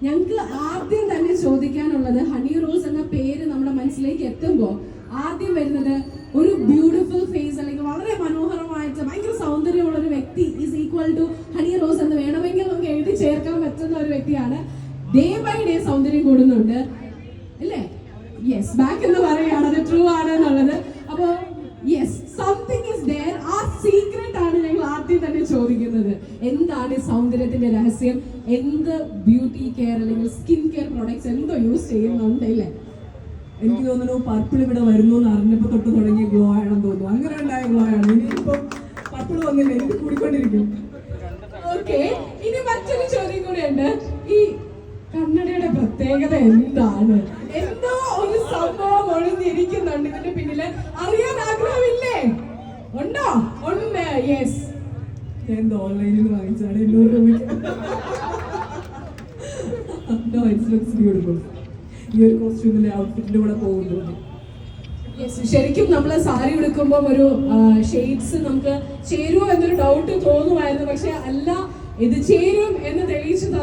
ഞങ്ങൾക്ക് ആദ്യം തന്നെ ചോദിക്കാനുള്ളത്, ഹണി റോസ് എന്ന പേര് നമ്മുടെ മനസ്സിലേക്ക് എത്തുമ്പോൾ ആദ്യം വരുന്നത് ഒരു ബ്യൂട്ടിഫുൾ ഫേസ്, അല്ലെങ്കിൽ വളരെ മനോഹരമായിട്ട് ഭയങ്കര സൗന്ദര്യമുള്ള ഒരു വ്യക്തി is equal to Honey Rose എന്ന് വേണമെങ്കിൽ നമുക്ക് എഴുതി ചേർക്കാൻ പറ്റുന്ന ഒരു വ്യക്തിയാണ്. ഡേ ബൈ ഡേ സൗന്ദര്യം കൂടുന്നുണ്ട് അല്ലേ? യെസ്, ബാക്ക് എന്ന് പറയുകയാണ്, അത് ട്രൂ ആണ് എന്നുള്ളത്. അപ്പോൾ യെസ്, സംതിങ് ഇസ് ദേർ. ആ സീക്രട്ട് ആണ് ഞങ്ങൾ ആദ്യം തന്നെ ചോദിക്കുന്നത്. എന്താണ് സൗന്ദര്യത്തിന്റെ രഹസ്യം? എന്ത് ബ്യൂട്ടി കെയർ അല്ലെങ്കിൽ സ്കിൻ കെയർ പ്രോഡക്ട്സ് എന്തോ യൂസ് ചെയ്യുന്നുണ്ട് അല്ലേ? എനിക്ക് തോന്നുന്നു പർപ്പിൾ ഇവിടെ വരുന്നു എന്ന് അറിഞ്ഞപ്പോൾ തൊട്ട് തുടങ്ങിയ ഗ്ലോ ആണെന്ന് തോന്നുന്നു. അങ്ങനെ ഉണ്ടായ ഗ്ലോ ആണ്. ഇനിയിപ്പം പർപ്പിൾ വന്നില്ല, എനിക്ക് കൂടിക്കൊണ്ടിരിക്കും. ഓക്കെ, ഇനി മറ്റൊരു ചോദ്യം കൂടെയുണ്ട്. ഈ കണ്ണടയുടെ പ്രത്യേകത എന്താണ്? എന്തോ ഒരു സംഭവം ഒളിഞ്ഞിരിക്കുന്നുണ്ട് ഇതിന്റെ പിന്നില്. അറിയാൻ ആഗ്രഹമില്ലേ? ഉണ്ടോ? ഉണ്ട്. യെസ്, ഞാൻ ഓൺലൈനിൽ നിന്ന് വാങ്ങിച്ചാണ് 800 രൂപയ്ക്ക്. No, it looks beautiful. ഈ ഒരു കോസ്റ്റ്യൂമിന്റെ ഔട്ട്ഫിറ്റിന്റെ കൂടെ പോകുന്നത്. ശരിക്കും നമ്മൾ സാരി എടുക്കുമ്പോൾ ഒരു ഷെയ്ഡ്സ് നമുക്ക് ചേരുമോ എന്നൊരു ഡൗട്ട് തോന്നുമായിരുന്നു. പക്ഷെ അല്ല, ഇത് ചേരും എന്ന് തെളിയിച്ചു തന്നു.